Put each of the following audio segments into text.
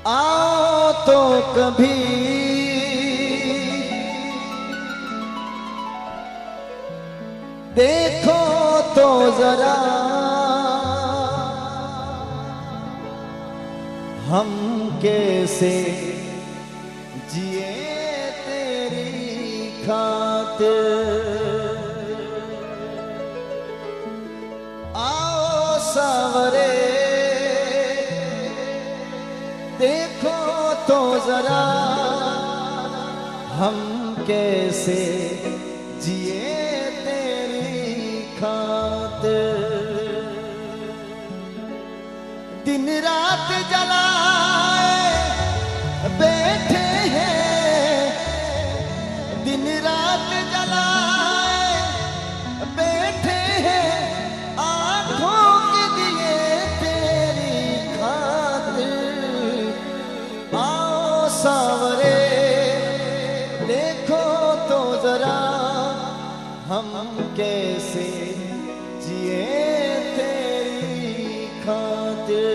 आओ तो कभी देखो तो जरा हम कैसे जिए तेरी खातिर। आओ सावरे देखो तो जरा हम कैसे जिए तेरी खातिर। दिन रात जलाए बैठे हैं, दिन रात जलाए बैठे हैं, आंखों के दिए तेरी खातिर। आओ सावरे देखो तो जरा हम कैसे जिए तेरी खातिर।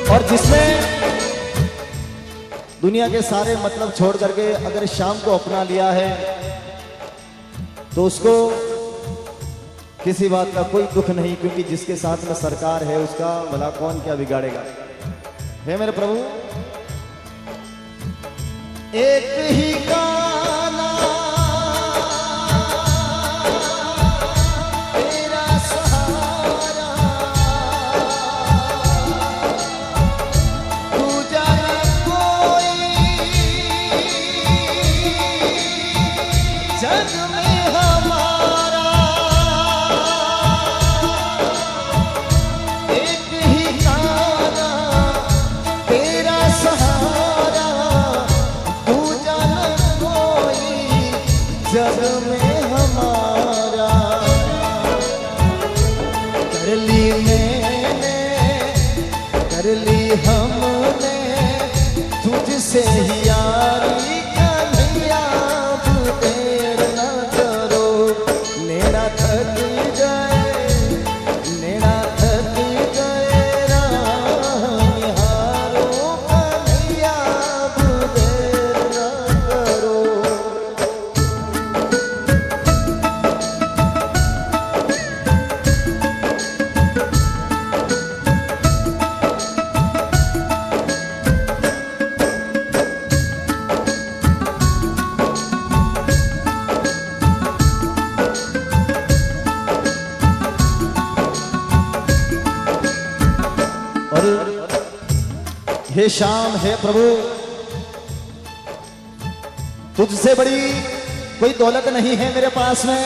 और जिसमें दुनिया के सारे मतलब छोड़ करके अगर शाम को अपना लिया है तो उसको किसी बात का कोई दुख नहीं, क्योंकि जिसके साथ में सरकार है उसका भला कौन क्या बिगाड़ेगा। हे मेरे प्रभु, एक ही गाना तेरा सहारा, दूजा कोई जग में हमारा। एक ही गाना तेरा सहारा, दूजा कोई जग में हमारा। कर ली मैंने, कर ली हमने तुझसे ही यारी, कन्हैया अब देर न करो। नैना थक गए, नैना थक गए राह निहारो, कन्हैया अब देर न करो। और हे शाम, हे प्रभु, तुझसे बड़ी कोई दौलत नहीं है मेरे पास में,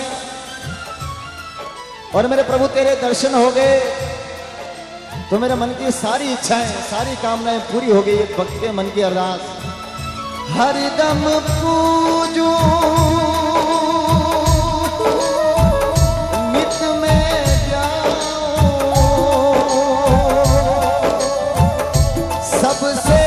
और मेरे प्रभु तेरे दर्शन हो गए तो मेरे मन की सारी इच्छाएं, सारी कामनाएं पूरी हो गई। एक भक्त के मन की अरदास, हरदम पूजू नित में जाओ, सबसे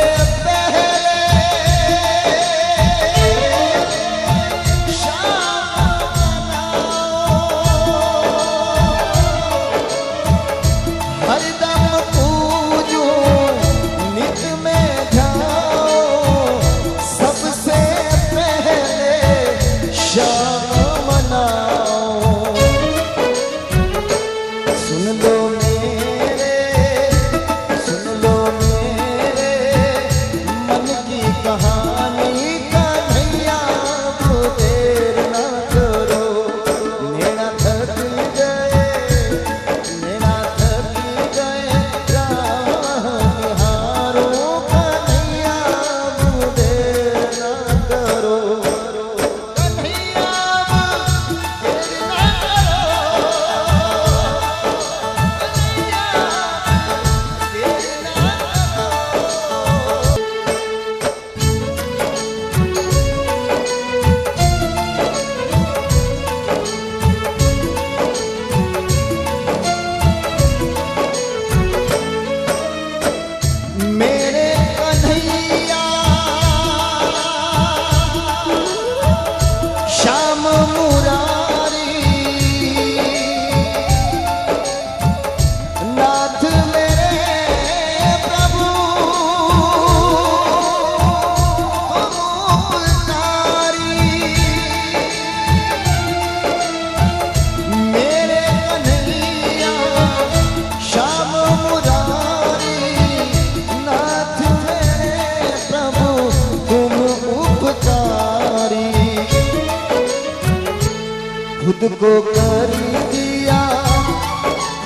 खुद को कर दिया,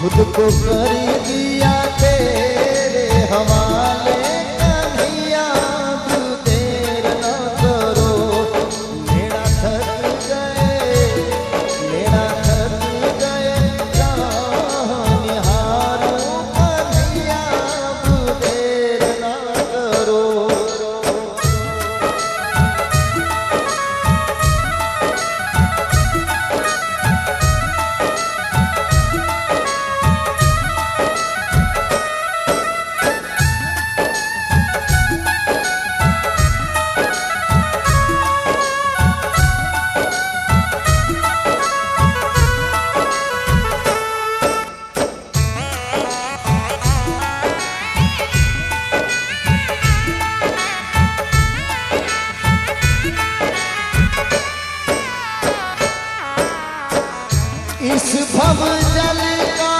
खुद को कर दिया तेरे हवाले, कन्हैया तू देर न करो। मेरा थक गए, मेरा थक गए राह निहारो, कन्हैया तू देर न करो। इस भव जल का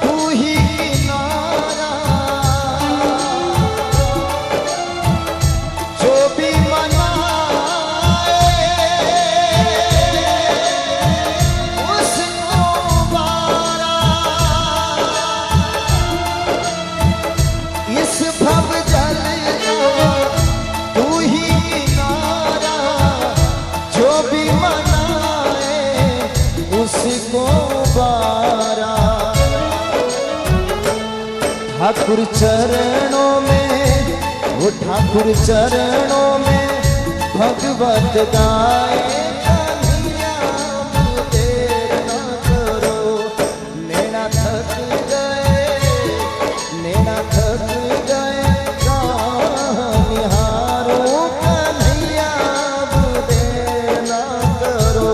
तू ही किनारा, जो भी मनाए उसको बारा। इस भव जल का तू ही किनारा, जो भी मनाए उसको बारा। ठाकुर चरणों में, वो ठाकुर चरणों में भगवत गाए, कन्हैया तू देर न करो। नैना थक गए, नैना थक गए राह निहारो, कन्हैया तू देर न करो।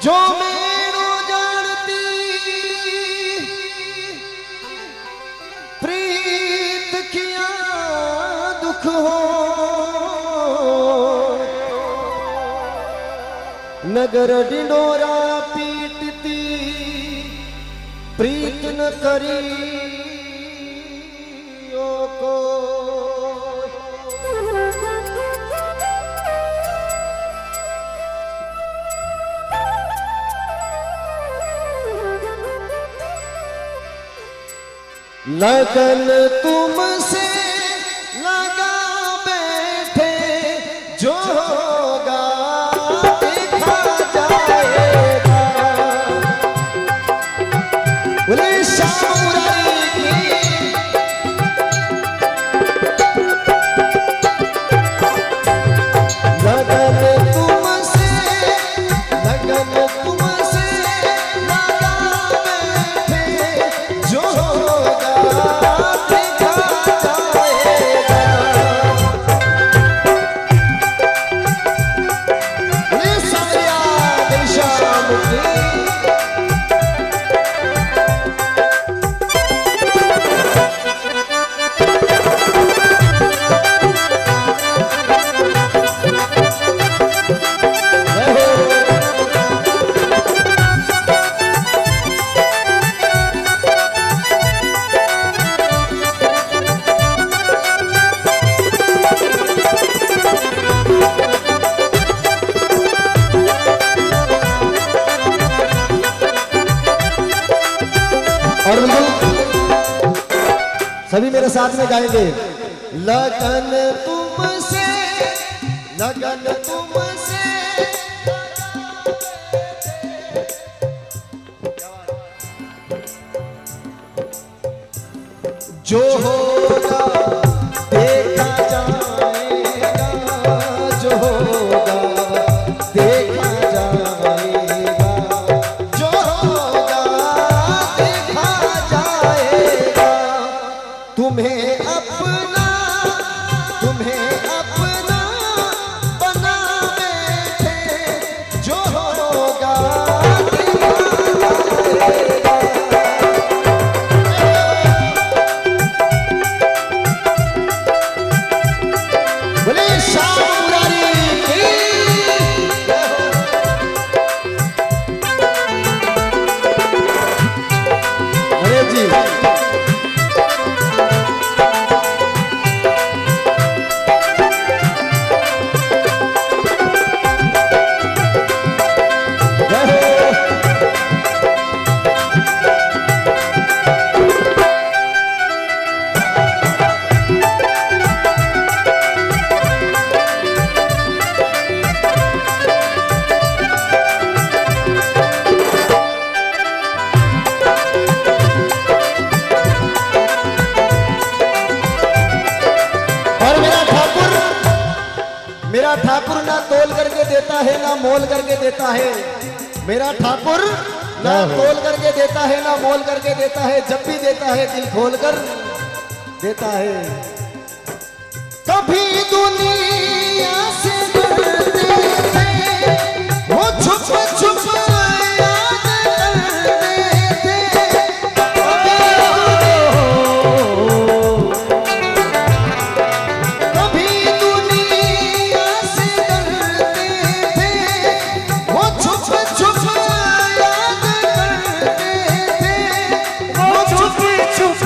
जो मेरो जानती प्रीत किया दुख हो नगर डिंडोरा पीटती प्रीत न करी को लगन तुमसे लगा बैठे जो होगा देखा जाएगा। बोले श्याम मुरारी की लगन तुमसे लगा बैठे जो और सभी मेरे साथ में गाएंगे। लगन तुमसे जो होगा देखा जाएगा, जो होगा देखा जाएगा, जो होगा देखा जाएगा। तुम्हें अपना बना बैठे जो होगा देखा जाएगा। बोले श्याम मुरारी की अरे जी मेरा ठाकुर ना तोल करके देता है ना मोल करके देता है। मेरा ठाकुर ना तोल करके देता है ना मोल करके देता है। जब भी देता है दिल खोल कर देता है। कभी दुनिया से डरते थे वो छुप छुप याद करते थे। कभी दुनिया से डरते थे वो छुप छुप याद करते थे। वो छुप छुप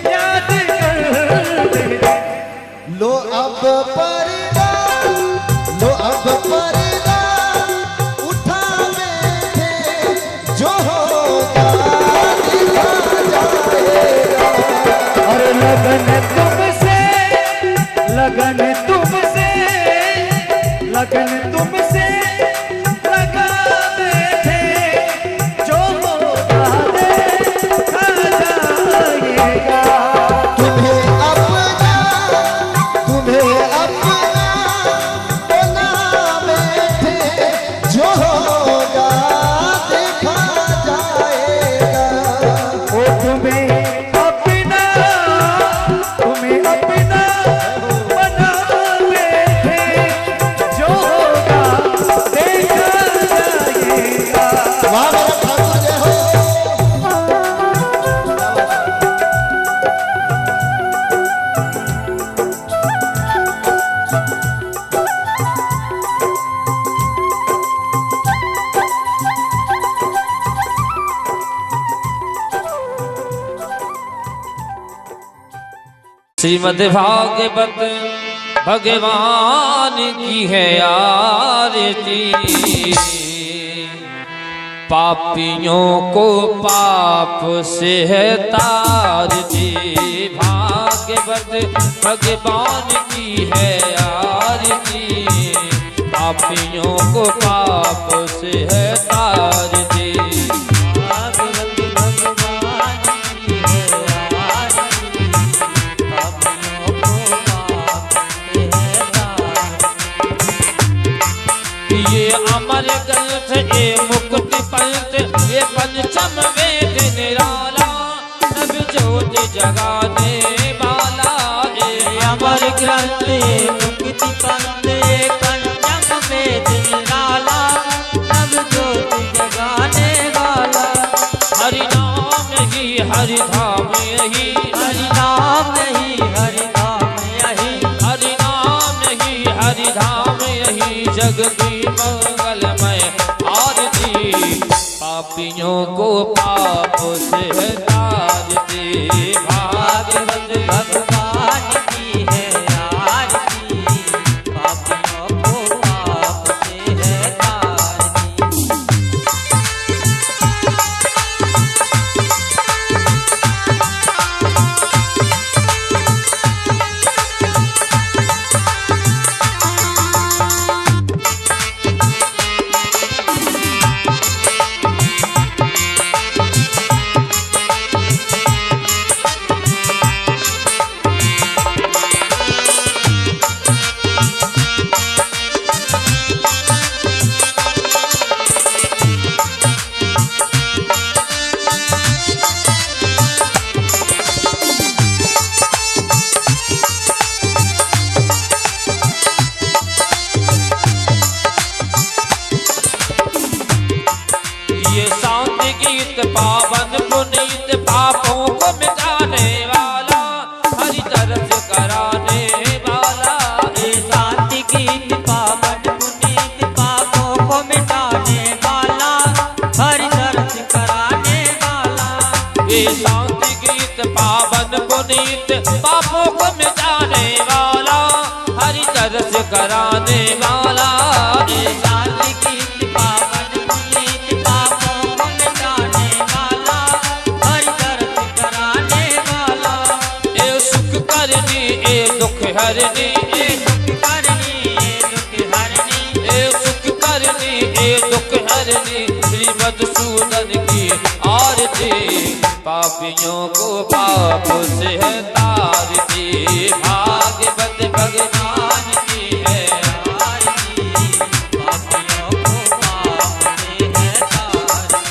याद करते थे। लो अब पर्दा उठा बैठे जो होगा देखा जाएगा। और लगन तुमसे लगा बैठे जो होगा देखा जाएगा। तुम्हें अपना बना श्रीमद् भागवत भगवान की है आरती, पापियों को पाप से है तारती। भागवत भगवान की है आरती, पापियों को पाप से है तारती। अमर ग्रंथ ये मुक्ति पंथ, ये पंचम वेद निराला, सब ज्योति जगाने वाला। ये अमर ग्रंथ ये मुक्ति पंथ, ये पंचम वेद निराला, सब ज्योति जगाने वाला। हरि नाम ही हरि धाम यही, हरि नाम ही हरि धाम यही, हरि नाम ही हरि धाम यही। जग की मंगलमय आरती, पापियों को पाप से है तारती। भागवत भगवान की है आरती, पापियों को पाप से है तारती। पावन पुनीत पापों को मिटाने वाला, हरि तरस कराने वाला। ये शांति गीत पावन पुनीत पापों को मिटाने वाला, हरि तरस कराने वाला। ये शांति गीत पावन पुनीत पापों को मिटाने वाला, हरि तरस कराने वाला। ये शांति गीत पावन पुनीत पापों को मिटाने वाला, हरि तरस कराने वाला। ये सुख करनी ये दुख हरनी, ये सुख करनी ये दुख हरनी, ये सुख करनी ये दुख हरनी। श्री मधुसूदन की आरती, पापियों को पाप से है तारती। भागवत भगवान की है आरती, पापियों को पाप से है तारती।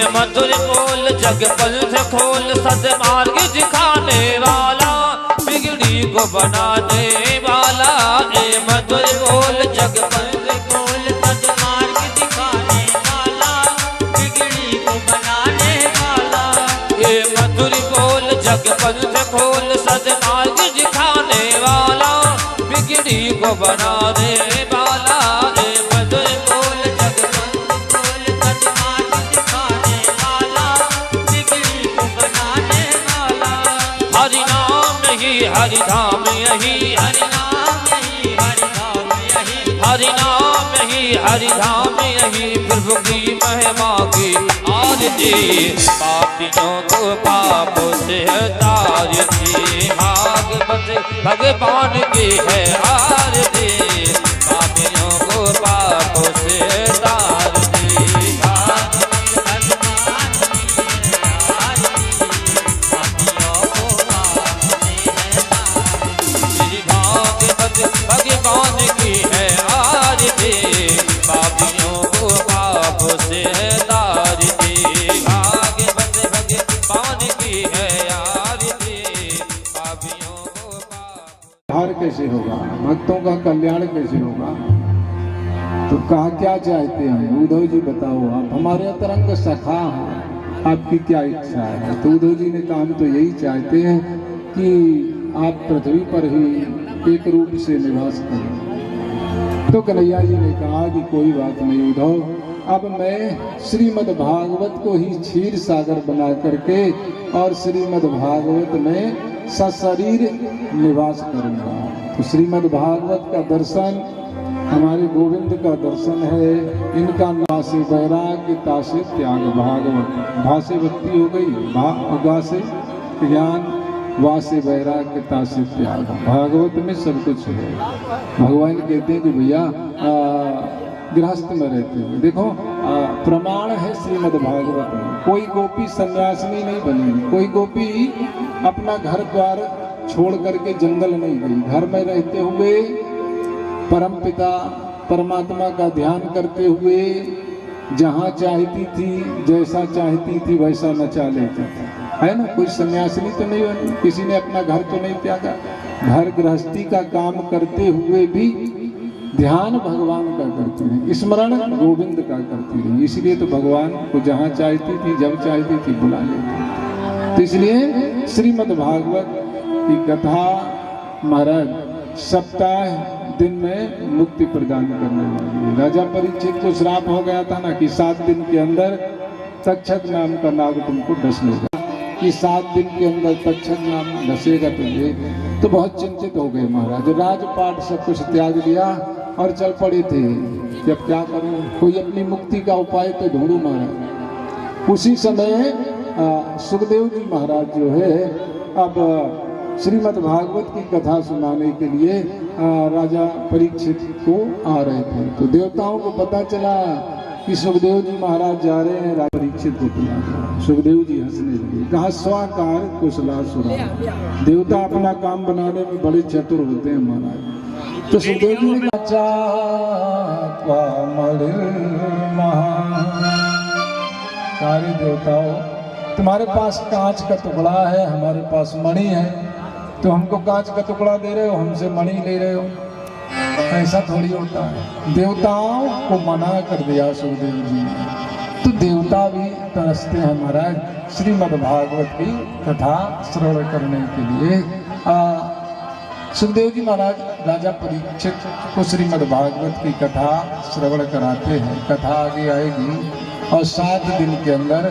मधुर बोल जग पंथ खोल, सदमार्ग दिखाने वाला, बिगड़ी को बनाने वाला। ए मधुर बोल जग पंथ खोल, सदमार्ग दिखाने वाला, बिगड़ी को बनाने वाला। ए मधुर बोल जग पंथ खोल, सदमार्ग दिखाने वाला, बिगड़ी को बनाने वाला। ए मधुर बोल जग पंथ खोल, सदमार्ग दिखाने वाला, बिगड़ी को बनाने वाला। हरि नाम ही हरि धाम यही, हरि नाम ही हरि धाम यही, हरि नाम ही हरि धाम यही। प्रभु की महिमा की आरती, पापियों को पाप से तारती। भागवत भगवान की है आरती। का कल्याण कैसे होगा? तो कहा क्या चाहते हैं उद्धव जी, बताओ आप हमारे अंतरंग सखा हैं, आपकी क्या इच्छा है? तो उद्धव जी ने कहा हम तो यही चाहते हैं कि आप पृथ्वी पर ही एक रूप से निवास करें। तो कन्हैया जी ने कहा कि कोई बात नहीं उद्धव, अब मैं श्रीमद् भागवत को ही क्षीर सागर बना करके और श्रीमद् भागवत में सशरीर निवास करूंगा। तो श्रीमद् भागवत का दर्शन हमारे गोविंद का दर्शन है। इनका नासे वैराग्य तासे त्याग, भागवत भासे भक्ति हो गई, गा से ज्ञान, वासे वैराग्य तासे त्याग, भागवत में सब कुछ है। भगवान कहते हैं कि भैया गृहस्थ में रहते हैं, देखो प्रमाण है श्रीमद् भागवत में। कोई गोपी सन्यासिनी नहीं बनी, कोई गोपी अपना घर द्वार छोड़ करके जंगल नहीं गई, घर में रहते हुए परम पिता परमात्मा का ध्यान करते हुए जहाँ चाहती थी, जैसा चाहती थी वैसा नचा लेती थी, है ना। कोई सन्यासिनी तो नहीं बनी, किसी ने अपना घर तो नहीं त्यागा, घर गृहस्थी का काम करते हुए भी ध्यान भगवान का करती रही, स्मरण गोविंद का करती रही। इसलिए तो भगवान को जहाँ चाहती थी जब चाहती थी बुला लेती। तो इसलिए श्रीमद् भागवत की कथा महाराज सप्ताह दिन में मुक्ति प्रदान करने वाली है। राजा परीक्षित को श्राप हो गया था ना कि 7 दिन के अंदर तक्षक नाम का नाग तुमको डस लेगा, कि 7 दिन के अंदर तक्षक नाम डसेगा तुझे। तो बहुत चिंतित हो गए महाराज, राजपाट सब कुछ त्याग दिया और चल पड़े थे कि अब क्या करूं, कोई अपनी मुक्ति का उपाय तो ढूंढूं महाराज। उसी समय सुखदेव जी महाराज जो है अब श्रीमद् भागवत की कथा सुनाने के लिए राजा परीक्षित को आ रहे थे। तो देवताओं को पता चला कि सुखदेव जी महाराज जा रहे हैं, राजा परीक्षित को बुला। सुखदेव जी हंसने लगे, कहा स्वाकार कुशलासुरा, देवता अपना काम बनाने में बड़े चतुर होते हैं महाराज। तो सुखदेव जी ने कहा सारे देवताओं, तुम्हारे पास कांच का टुकड़ा है, हमारे पास मणि है, तो हमको कांच का टुकड़ा दे रहे हो, हमसे मणि ले रहे हो, ऐसा थोड़ी होता है। देवताओं को मना कर दिया सुखदेव जी ने। तो देवता भी तरसते हैं महाराज श्रीमद् भागवत की कथा श्रवण करने के लिए। सुखदेव जी महाराज राजा परीक्षित को श्रीमद् भागवत की कथा श्रवण कराते हैं। कथा आगे आएगी और 7 दिन के अंदर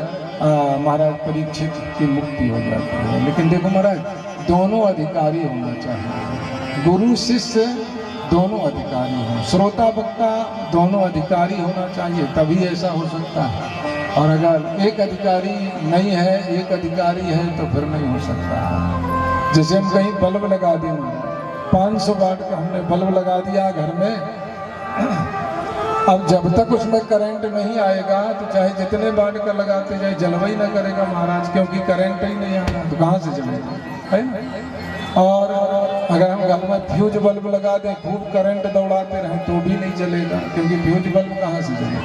महाराज परीक्षित की मुक्ति हो जाती है। लेकिन देखो महाराज, दोनों अधिकारी होना चाहिए, गुरु शिष्य दोनों अधिकारी हों, श्रोता वक्ता दोनों अधिकारी होना चाहिए, तभी ऐसा हो सकता है। और अगर एक अधिकारी नहीं है, एक अधिकारी है, तो फिर नहीं हो सकता है। जैसे हम कहीं बल्ब लगा दें, 500 वाट का हमने बल्ब लगा दिया घर में, अब जब तक उसमें करंट नहीं आएगा तो चाहे जितने वाट का लगाते जाए जलवा ही ना करेगा महाराज, क्योंकि करंट ही नहीं आएगा तो कहाँ से जलेगा, है ना। और अगर हम घर में फ्यूज बल्ब लगा दें, खूब करंट दौड़ाते रहें तो भी नहीं चलेगा, क्योंकि फ्यूज बल्ब कहाँ से जलेगा।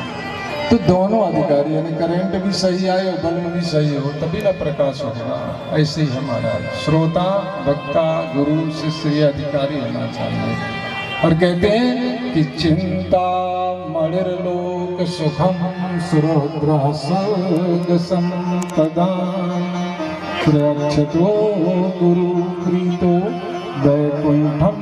तो दोनों अधिकारी, यानी करंट भी सही आए और बल्ब भी सही हो, तभी ना प्रकाश होगा। ऐसे ही हमारा श्रोता वक्ता गुरु शिष्य ये अधिकारी होना चाहिए। और कहते हैं कि चिंता मणिर लोक सुखम सुरद्रह सर्ग संपदान प्रक्षतो गुरु प्रीतो वैकुंठम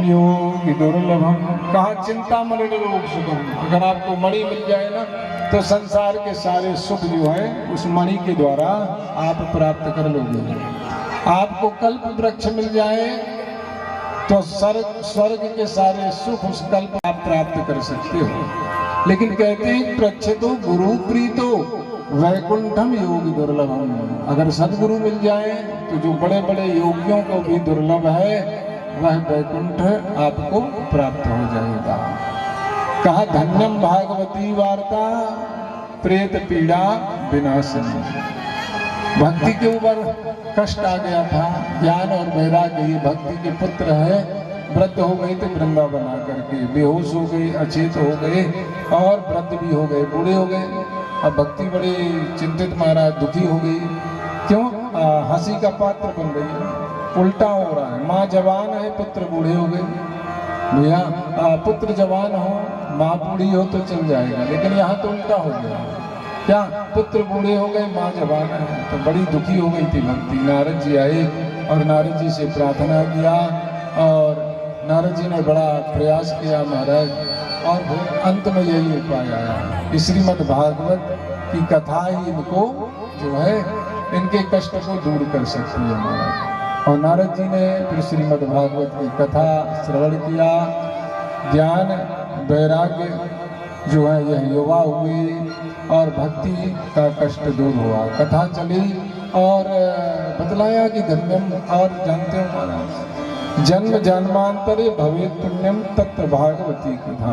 योगी दुर्लभम। कहा चिंता मणि लोक सुखम, अगर आपको मणि मिल जाए ना तो संसार के सारे सुख जो है उस मणि के द्वारा आप प्राप्त कर लोगे। आपको कल्प वृक्ष मिल जाए तो स्वर्ग के सारे सुख उस कल्प आप प्राप्त कर सकते हो। लेकिन कहते हैं प्रक्षतो गुरु प्रीतो वैकुंठम योगी दुर्लभम, अगर सदगुरु मिल जाए तो जो बड़े बड़े योगियों को भी दुर्लभ है वह वैकुंठ आपको प्राप्त हो जाएगा। कहा धन्यम भागवती वार्ता प्रेत पीड़ा विनाशिनी। भक्ति के ऊपर कष्ट आ गया था, ज्ञान और वैराग्य, ये भक्ति के पुत्र है, वृद्ध हो गए थे वृंदावन आकर के, बेहोश हो गए, अचेत हो गए और वृद्ध भी हो गए, बूढ़े हो गए। अब भक्ति बड़ी चिंतित महाराज दुखी हो गई, क्यों हंसी का पात्र बन गई, उल्टा हो रहा है। माँ जवान है, पुत्र बूढ़े हो गए। भैया पुत्र जवान हो माँ बूढ़ी हो तो चल जाएगा, लेकिन यहाँ तो उल्टा हो गया। क्या पुत्र बूढ़े हो गए माँ जवान है, तो बड़ी दुखी हो गई थी भक्ति। नारद जी आए और नारद जी से प्रार्थना किया और नारद जी ने बड़ा प्रयास किया महाराज, और फिर अंत में यही उपाय आया। श्रीमद् भागवत की कथा ही इनको जो है इनके कष्ट को दूर कर सकती है महाराज। और नारद जी ने फिर श्रीमद् भागवत की कथा श्रवण किया, ज्ञान वैराग्य जो है यह युवा हुई और भक्ति का कष्ट दूर हुआ। कथा चली और बतलाया कि धन्यम, और जानते हो महाराज, जन्म जन्मांतरे भवेत पुण्यम तत्र भागवती कथा।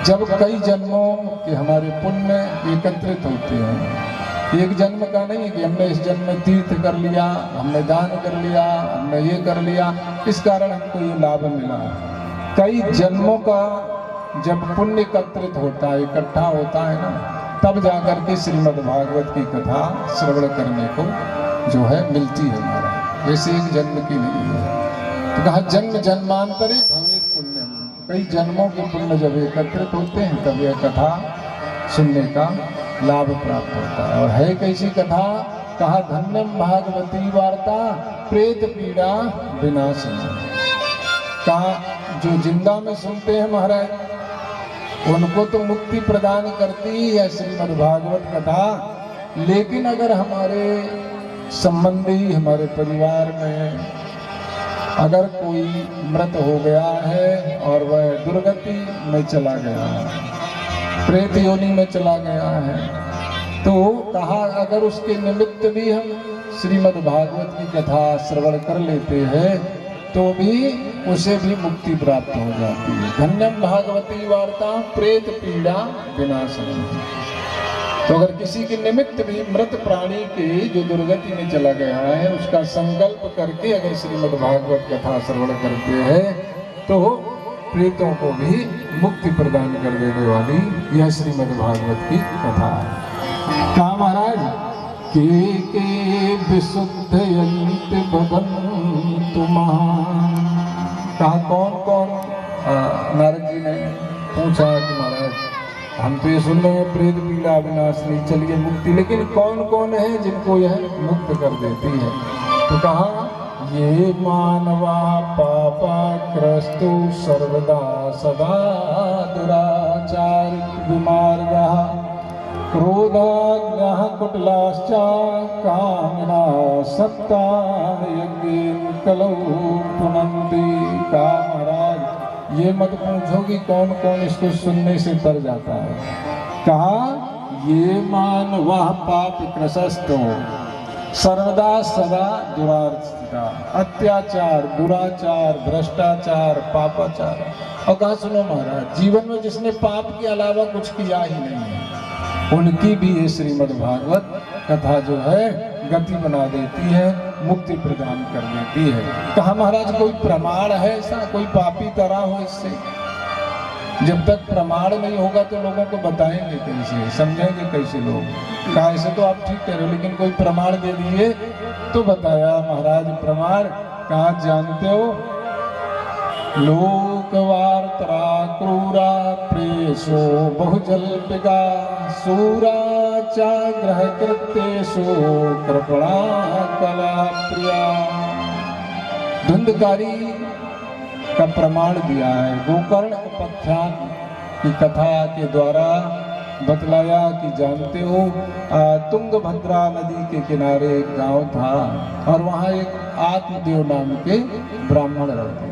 जब कई जन्मों के हमारे पुण्य एकत्रित होते हैं, एक जन्म का नहीं कि हमने इस जन्म में तीर्थ कर लिया, हमने दान कर लिया, हमने ये कर लिया, इस कारण हमको ये लाभ मिला। कई जन्मों का जब पुण्य एकत्रित होता है, इकट्ठा होता है ना, तब जाकर के श्रीमद् भागवत की कथा श्रवण करने को जो है मिलती है हमारा, ऐसे एक जन्म की नहीं है। तो कहा जन्म जन्मांतरे भवेत पुण्यम, कई जन्मों के पुण्य जब एकत्रित होते हैं तब यह कथा सुनने का लाभ प्राप्त होता है। और है कैसी कथा? कहा धन्यम भागवती वार्ता प्रेत पीड़ा विनाशिनी। कहा जो जिंदा में सुनते हैं महाराज उनको तो मुक्ति प्रदान करती ही है श्रीमद् भागवत कथा, लेकिन अगर हमारे संबंधी हमारे परिवार में अगर कोई मृत हो गया है और वह दुर्गति में चला गया है, प्रेत योनि में चला गया है, तो कहा अगर उसके निमित्त भी हम श्रीमद् भागवत की कथा श्रवण कर लेते हैं तो भी उसे भी मुक्ति प्राप्त हो जाती है। धन्यम भागवती वार्ता प्रेत पीड़ा विनाशिनी। तो अगर किसी के निमित्त भी मृत प्राणी के जो दुर्गति में चला गया है उसका संकल्प करके अगर श्रीमद् भागवत कथा श्रवण करते हैं तो प्रेतों को भी मुक्ति प्रदान कर देने वाली यह श्रीमद् भागवत की कथा है। कहा महाराज के विशुद्ध यंत्र भगवन्तु महान्। कहा कौन कौन? नारद जी ने पूछा कि महाराज हम तो ये सुन रहे हैं प्रेत पीड़ा विनाशिनी, चलिए मुक्ति, लेकिन कौन कौन है जिनको यह मुक्त कर देती है? तो कहा ये मानवा पापा क्रस्तु सर्वदा सदा दुराचार विमार्गा क्रोधाग्नः कुटिलाश्च कामिना सत्तान यज्ञेन कलौ पुनन्ति। का महाराज ये मत पूछो कि कौन कौन इसको सुनने से तर जाता है। कहा ये मानवा पाप क्रसस्तो सर्वदा सदा दुराचार, अत्याचार, दुराचार, भ्रष्टाचार, पापाचार। और कहा सुनो महाराज जीवन में जिसने पाप के अलावा कुछ किया ही नहीं है उनकी भी ये श्रीमद् भागवत कथा जो है गति बना देती है, मुक्ति प्रदान कर देती है। कहा महाराज कोई प्रमाण है ऐसा, कोई पापी तरह हो इससे? जब तक प्रमाण नहीं होगा तो लोगों को बताएंगे कैसे, समझेंगे कैसे लोग? कहा ऐसे तो आप ठीक कह रहे हो लेकिन कोई प्रमाण दे दिए। तो बताया महाराज प्रमाण। कहा जानते हो लोकवार्ता क्रूरा प्रेषो बहुजल्पिका सूरा चाग्रह कृत्येषु कृपणा कला प्रिया। धुंधकारी का प्रमाण दिया है। गोकर्ण उपाख्यान की कथा के द्वारा बतलाया कि जानते हो तुंगभद्रा नदी के किनारे एक गांव था और वहाँ एक आत्मदेव नाम के ब्राह्मण रहते थे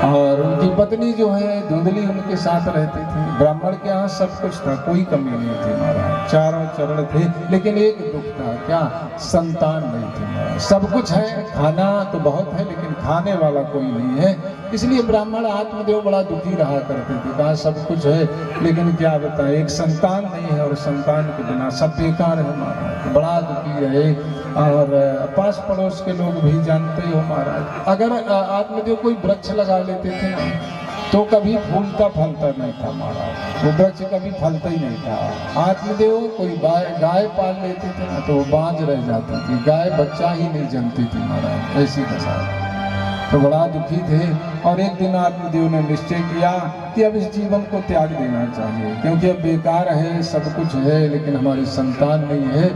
और उनकी पत्नी जो है धुंधली उनके साथ रहती थी। ब्राह्मण के यहाँ सब कुछ था, कोई कमी नहीं थी महाराज, चारों चरण थे, लेकिन एक दुख था। क्या? संतान नहीं थी महाराज। सब कुछ है, खाना तो बहुत है लेकिन खाने वाला कोई नहीं है। इसलिए ब्राह्मण आत्मदेव बड़ा दुखी रहा करते थे। कहा सब कुछ है लेकिन क्या बताएं एक संतान नहीं है और संतान के बिना सब बेकार है महाराज, बड़ा दुखी है। और पास पड़ोस के लोग भी जानते हो महाराज, अगर आत्मदेव कोई वृक्ष लगा लेते थे ना तो कभी फूलता फलता नहीं था महाराज, वो वृक्ष कभी फलता ही नहीं था। आत्मदेव कोई गाय पाल लेते थे ना तो वो बांझ रह जाती थी, गाय बच्चा ही नहीं जमती थी महाराज, ऐसी दशा। तो बड़ा दुखी थे। और एक दिन आत्मदेव ने निश्चय किया कि अब इस जीवन को त्याग देना चाहिए, क्योंकि अब बेकार है, सब कुछ है लेकिन हमारी संतान नहीं है,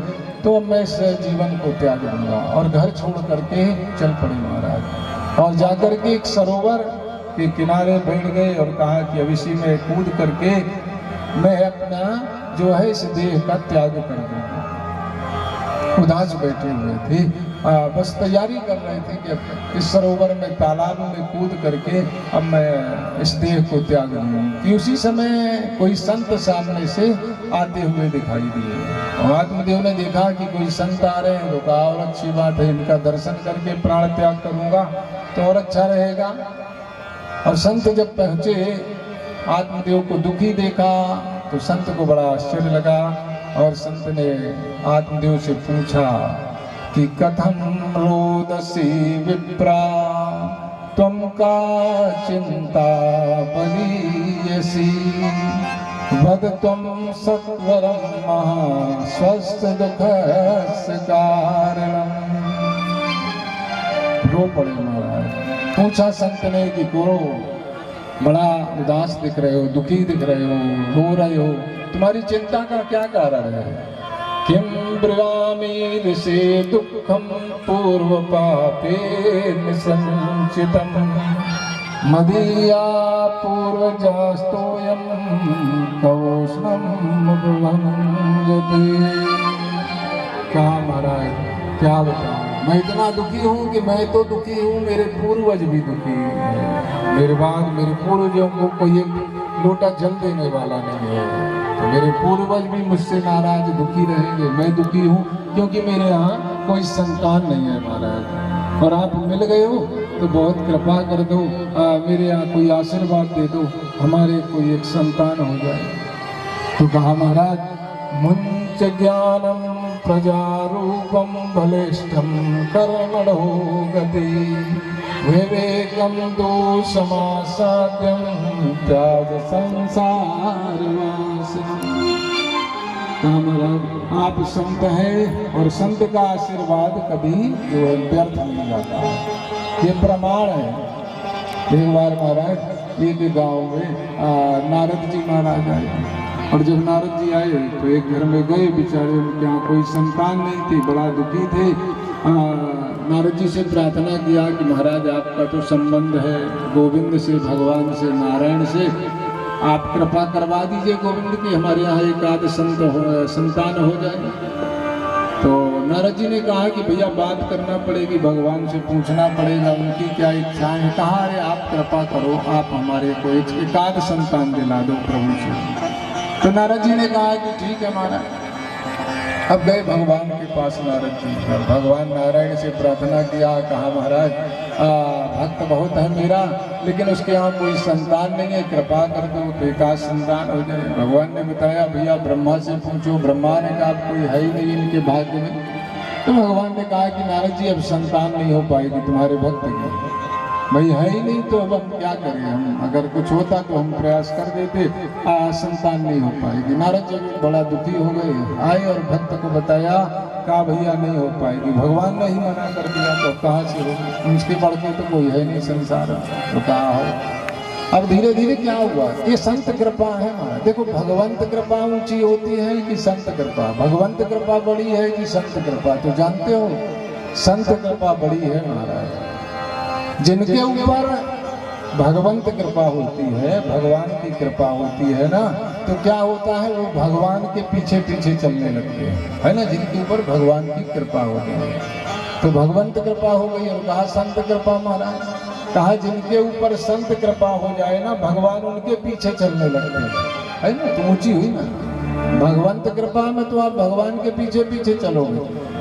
तो मैं इस जीवन को त्याग दूंगा। और घर छोड़ करके चल पड़े महाराज, और जाकर के एक सरोवर के किनारे बैठ गए और कहा कि अब इसी में कूद करके मैं अपना जो है इस देह का त्याग कर दूंगा। उदास बैठे हुए थे, बस तैयारी कर रहे थे कि अब इस सरोवर में तालाब में कूद करके अब मैं इस देह को त्याग दूँ कि उसी समय कोई संत सामने से आते हुए दिखाई दिए। और आत्मदेव ने देखा कि कोई संत आ रहे हैं, तो कहा और अच्छी बात है, इनका दर्शन करके प्राण त्याग करूँगा तो और अच्छा रहेगा। और संत जब पहुँचे, आत्मदेव को दुखी देखा तो संत को बड़ा आश्चर्य लगा। और संत ने आत्मदेव से पूछा कि कथम रोदसी विप्रा त्वं का चिंता बलीयसी वद त्वं सत्वरं महा स्वस्थ दुःखस्य कारणम्। रो पड़े महाराज। पूछा संत ने कि करो, बड़ा उदास दिख रहे हो, दुखी दिख रहे हो, रो रहे हो, तुम्हारी चिंता का क्या कारण है? किम ब्रवामी ऋषे दुखम पूर्व पापे निसंचितम मदीया पूर्वजास्तोयम कौष्णम भवन्यते। कहा महाराज क्या बताऊं, मैं इतना दुखी हूँ कि मैं तो दुखी हूँ, मेरे पूर्वज भी दुखी हैं। मेरे बाद मेरे पूर्वजों को कोई एक लोटा जल देने वाला नहीं है, तो मेरे पूर्वज भी मुझसे नाराज दुखी रहेंगे। मैं दुखी हूँ क्योंकि मेरे यहाँ कोई संतान नहीं है महाराज, और आप मिल गए हो तो बहुत कृपा कर दो, मेरे यहाँ कोई आशीर्वाद दे दो, हमारे कोई एक संतान हो जाए। तो कहा महाराज मुंच ज्ञानम प्रजारूपम बलिष्ठम कर्मणो गति विवेकम दोषमासाद्यम त्याग संसार वासना। आप संत हैं और संत का आशीर्वाद कभी जो है व्यर्थ नहीं जाता, ये प्रमाण है। एक बार महाराज एक गांव में नारद जी महाराज आए, और जब नारद जी आए तो एक घर में गए, बेचारे उनके यहाँ कोई संतान नहीं थी, बड़ा दुखी थे। नारद जी से प्रार्थना किया कि महाराज आपका तो संबंध है गोविंद से, भगवान से, नारायण से, आप कृपा करवा दीजिए गोविंद की, हमारे यहाँ एक आध संतान हो जाए। तो नारद जी ने कहा कि भैया बात करना पड़ेगी, भगवान से पूछना पड़ेगा उनकी क्या इच्छाएं हैं। कहा अरे आप कृपा करो, आप हमारे को एक आध संतान दिला दो प्रभु से। तो नारद जी ने कहा कि ठीक है महाराज। अब गए भगवान के पास नारद जी, भगवान नारायण से प्रार्थना किया, कहा महाराज भक्त बहुत है मेरा, लेकिन उसके यहाँ कोई संतान नहीं है, कृपा कर दो तो एक आध संतान हो जाए। भगवान ने बताया भैया ब्रह्मा से पूछो, ब्रह्मा ने कहा कोई है ही नहीं इनके भाग्य में। तो भगवान ने कहा कि नारद जी अब संतान नहीं हो पाएगी तुम्हारे भक्त की, भाई है ही नहीं तो अब हम क्या करें, हम अगर कुछ होता तो हम प्रयास कर देते, संतान नहीं हो पाएगी। नारद जी बड़ा दुखी हो गए, आए और भक्त को बताया, कहा भैया नहीं हो पाएगी, भगवान ने ही मना कर दिया तो कहाँ से होगी, उनके बढ़ के तो कोई है नहीं संसार, तो कहाँ हो। अब धीरे धीरे क्या हुआ, ये संत कृपा है महाराज। देखो भगवंत कृपा ऊंची होती है कि संत कृपा, भगवंत कृपा बड़ी है कि संत कृपा, तो जानते हो संत कृपा बड़ी है महाराज। जिनके ऊपर भगवंत कृपा होती है, भगवान की कृपा होती है ना, तो क्या होता है वो भगवान के पीछे पीछे चलने लगते हैं, है ना। जिनके ऊपर भगवान की कृपा होती है तो भगवंत कृपा हो गई। और कहा संत कृपा महाराज, कहा जिनके ऊपर संत कृपा हो जाए ना, भगवान उनके पीछे चलने लगते हैं, है ना। तो ऊंची हुई ना, भगवंत कृपा में तो आप भगवान के पीछे पीछे चलोगे,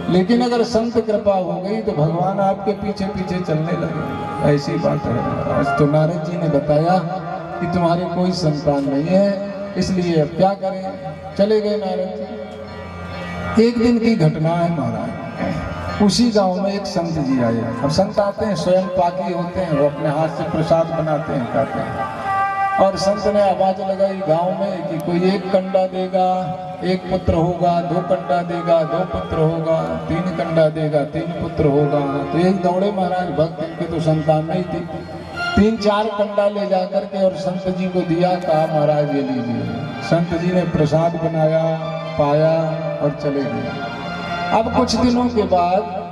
लेकिन अगर संत कृपा हो गई तो भगवान आपके पीछे पीछे चलने लगे, ऐसी बात है। आज तो नारद जी ने बताया कि तुम्हारे कोई संतान नहीं है, इसलिए अब क्या करें, चले गए नारद जी। एक दिन की घटना है महाराज, उसी गांव में एक संत जी आए। अब संत आते हैं स्वयं पाकी होते हैं, वो अपने हाथ से प्रसाद बनाते हैं, खाते हैं। और संत ने आवाज लगाई गांव में कि कोई एक कंडा देगा, एक पुत्र होगा, दो कंडा देगा, दो पुत्र होगा, तीन कंडा देगा, तीन पुत्र होगा। तो यही दौड़े महाराज भक्त भक्त की तो संतान नहीं थी। 3-4 कंडा ले जाकर के और संत जी को दिया, कहा महाराज ये लीजिए। संत जी ने प्रसाद बनाया, पाया और चले गए। अब कुछ दिनों के बाद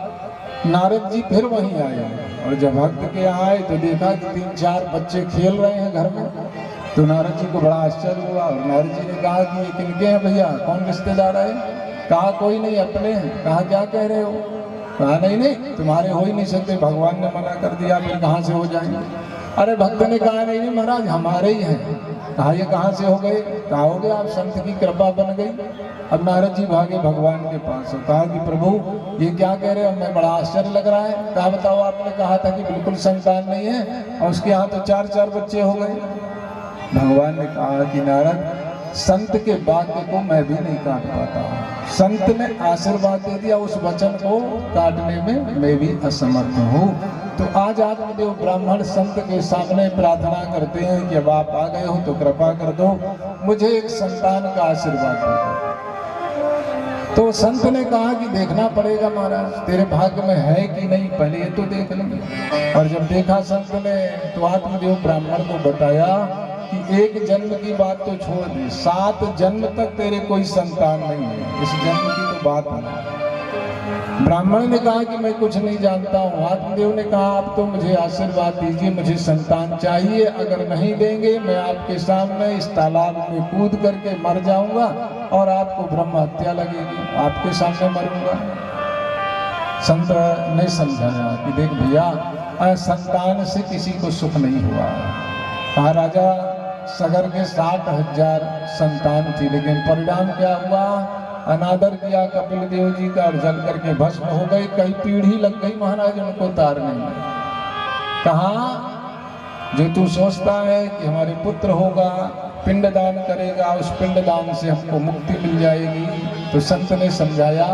नारद जी फिर वहीं आए और जब भक्त के यहाँ आए तो देखा कि 3-4 बच्चे खेल रहे हैं घर में। तो नारद जी को बड़ा आश्चर्य हुआ और नारद जी ने कहा कि ये किनके हैं भैया, कौन रिश्तेदार है? कहा कोई नहीं, अपने हैं। कहा क्या कह रहे हो? कहा नहीं नहीं, तुम्हारे हो ही नहीं सकते, भगवान ने मना कर दिया, फिर कहाँ से हो जाएंगे? अरे भक्त ने कहा नहीं नहीं महाराज हमारे ही हैं। कहा ये कहाँ से हो गए? कहा हो गया, आप संत की कृपा बन गई। अब नारद जी भागे भगवान के पास और कहा कि प्रभु ये क्या कह रहे हो, हमें बड़ा आश्चर्य लग रहा है। कहा बताओ, आपने कहा था कि बिल्कुल संतान नहीं है और उसके यहाँ तो 4-4 बच्चे हो गए। भगवान ने कहा कि नारद, संत के वाक्य को मैं भी नहीं काट पाता हूँ। संत ने आशीर्वाद दे दिया, उस वचन को काटने में मैं भी असमर्थ हूँ। तो आज आत्मदेव ब्राह्मण संत के सामने प्रार्थना करते हैं कि अब आप आ गए हो तो कृपा कर दो, मुझे एक संतान का आशीर्वाद दो। तो संत ने कहा कि देखना पड़ेगा महाराज, तेरे भाग्य में है कि नहीं, पहले ये तो देख लेंगे। और जब देखा संत ने तो आत्मदेव ब्राह्मण को बताया कि एक जन्म की बात तो छोड़ दे, 7 जन्म तक तेरे कोई संतान नहीं है, इस जन्म की तो बात नहीं। ब्राह्मण ने कहा कि मैं कुछ नहीं जानता हूँ। आत्मदेव ने कहा आप तो मुझे आशीर्वाद दीजिए, मुझे संतान चाहिए, अगर नहीं देंगे मैं आपके सामने इस तालाब में कूद करके मर जाऊंगा और आपको ब्रह्म हत्या लगेगी, आपके सामने मरूंगा। संत ने समझाया कि देख भैया, संतान से किसी को सुख नहीं हुआ। कहा राजा सगर के 60,000 संतान थी, लेकिन परिणाम क्या हुआ? अनादर किया कपिल देव जी का और जल करके भस्म हो गए। कई पीढ़ी लग गई महाराज उनको तारने में। कहा जो तू सोचता है कि हमारे पुत्र होगा, पिंडदान करेगा, उस पिंडदान से हमको मुक्ति मिल जाएगी। तो संत ने समझाया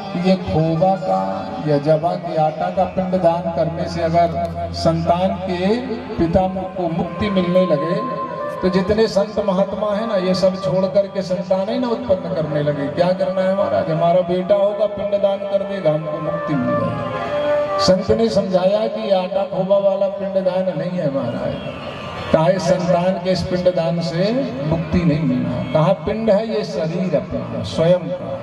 कि ये खोबा का या जवा के आटा का पिंडदान करने से अगर संतान के पिता को मुक्ति मिलने लगे तो जितने संत महात्मा है ना, ये सब छोड़ करके संतान ही ना उत्पन्न करने लगे। क्या करना है महाराज, हमारा बेटा होगा, पिंडदान कर देगा, हमको मुक्ति मिल जाएगी। संत ने समझाया कि आटा खोबा वाला पिंडदान नहीं है महाराज। कहा संतान के इस पिंडदान से मुक्ति नहीं मिलना। कहा पिंड है ये शरीर अपना स्वयं का,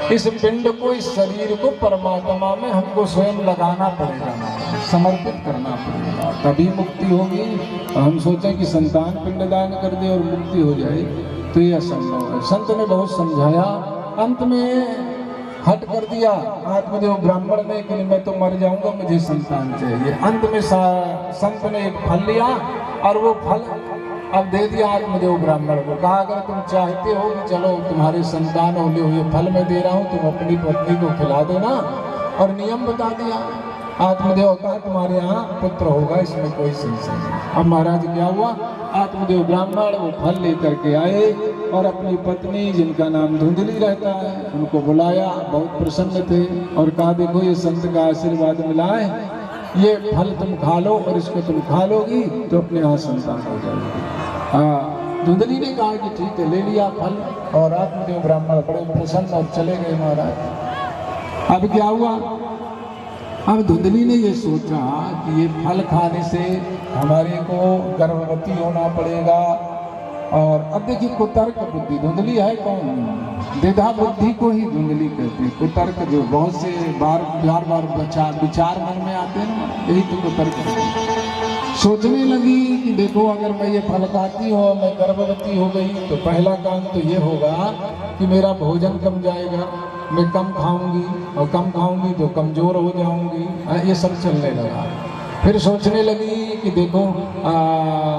इस पिंड को, इस शरीर को परमात्मा में हमको स्वयं लगाना पड़ेगा, समर्पित करना पड़ेगा, तभी मुक्ति होगी। हम सोचें कि संतान पिंडदान कर दे और मुक्ति हो जाए तो ये असंभव है। संत ने बहुत समझाया, अंत में हट कर दिया आत्मदेव ब्राह्मण ने कि मैं तो मर जाऊंगा, मुझे संतान चाहिए। अंत में संत ने एक फल लिया और वो फल अब दे दिया आत्मदेव ब्राह्मण को। कहा अगर तुम चाहते हो कि चलो तुम्हारे संतान होने हुए फल मैं दे रहा हूँ, तुम अपनी पत्नी को खिला देना। और नियम बता दिया आत्मदेव का, तुम्हारे यहाँ पुत्र होगा, इसमें कोई संशय नहीं। अब महाराज क्या हुआ, आत्मदेव ब्राह्मण वो फल लेकर के आए और अपनी पत्नी जिनका नाम धुंधली रहता है उनको बुलाया। बहुत प्रसन्न थे और कहा देखो ये संत का आशीर्वाद मिला है, ये फल तुम खा लो और इसको तुम खा लोगी तो अपने यहाँ संतान हो जाएगी। धुंधली ने कहा कि ठीक है, ले लिया फल और आत्मदेव ब्राह्मण बड़े प्रसन्न और चले गए महाराज। अब क्या हुआ, अब धुंधली ने ये सोचा कि ये फल खाने से हमारे को गर्भवती होना पड़ेगा। और अब देखिए कुतर्क बुद्धि, धुंधली है कौन, द्विधा बुद्धि को ही धुंधली कहते हैं। कुतर्क जो बहुत से बार विचार मन में आते हैं ना, यही तो कुतर्क। सोचने लगी कि देखो अगर मैं ये फल खाती हूँ, मैं गर्भवती हो गई तो पहला काम तो ये होगा कि मेरा भोजन कम जाएगा, मैं कम खाऊंगी और कम खाऊंगी तो कमजोर हो जाऊंगी। ये सब चलने लगा। फिर सोचने लगी कि देखो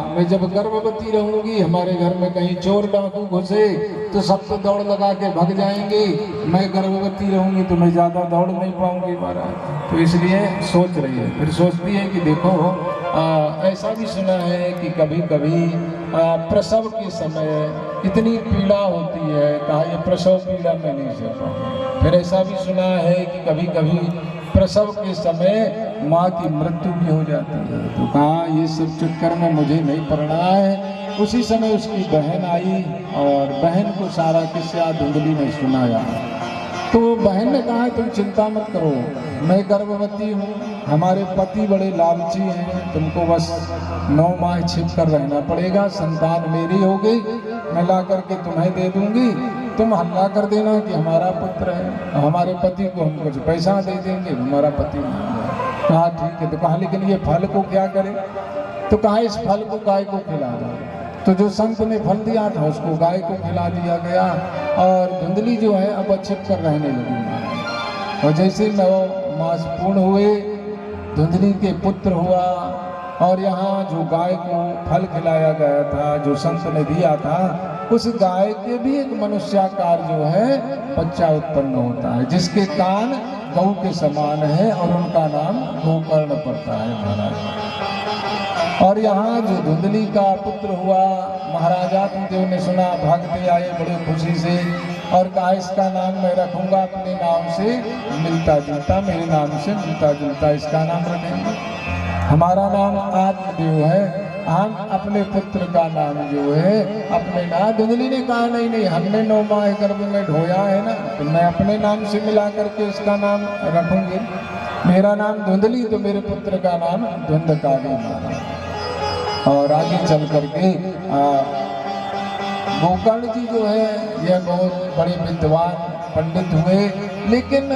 मैं जब गर्भवती रहूंगी, हमारे घर में कहीं चोर डाकू घुसे तो सब तो दौड़ लगा के भाग जाएंगे, मैं गर्भवती रहूंगी तो मैं ज़्यादा दौड़ नहीं पाऊंगी महाराज। तो इसलिए सोच रही है। फिर सोचती है कि देखो ऐसा भी सुना है कि कभी कभी प्रसव के समय इतनी पीड़ा होती है, कहा ये प्रसव पीड़ा मैं नहीं सह। फिर ऐसा भी सुना है कि कभी कभी प्रसव के समय माँ की मृत्यु भी हो जाती है। तो कहा ये सब चक्कर में मुझे नहीं पड़ना है। उसी समय उसकी बहन आई और बहन को सारा किस्सा धुंधली ने सुनाया। तो बहन ने कहा तुम चिंता मत करो, मैं गर्भवती हूँ, हमारे पति बड़े लालची हैं, तुमको बस 9 माह छिप कर रहना पड़ेगा, संतान मेरी हो गई, मैं ला करके तुम्हें दे दूंगी, तुम हल्ला कर देना कि हमारा पुत्र है, हमारे पति को हम कुछ पैसा दे देंगे, हमारा पति नहीं है। कहा ठीक है। तो कहा लेकिन ये फल को क्या करें? तो कहा इस फल को गाय को खिला दो। तो जो संत ने फल दिया था उसको गाय को खिला दिया गया और धुंधली जो है अब छिप कर रहने लगी महाराज। और जैसे 9 मास पूर्ण हुए, धुंधली के पुत्र हुआ और यहाँ जो गाय को फल खिलाया गया था, जो संत ने दिया था, उस गाय के भी एक मनुष्याकार जो है बच्चा उत्पन्न होता है, जिसके कान गौ के समान है और उनका नाम गोकर्ण पड़ता है महाराज। और यहाँ जो धुंधली का पुत्र हुआ, महाराजा देव ने सुना, भागते आए बड़े खुशी से और कहा इसका नाम मैं रखूंगा अपने नाम से मिलता जुलता, मेरे नाम से मिलता जुलता इसका नाम रखेंगे। हमारा नाम आत्मदेव है, हम अपने पुत्र का नाम जो है अपने नाम। धुंधली ने कहा नहीं नहीं, हमने 9 माह गर्भ में ढोया है ना, तो मैं अपने नाम से मिला करके इसका नाम रखूंगी। मेरा नाम धुंधली, तो मेरे पुत्र का नाम धुंधकारी माना। और आगे चल करके गोकर्ण जी जो है यह बहुत बड़े विद्वान पंडित हुए, लेकिन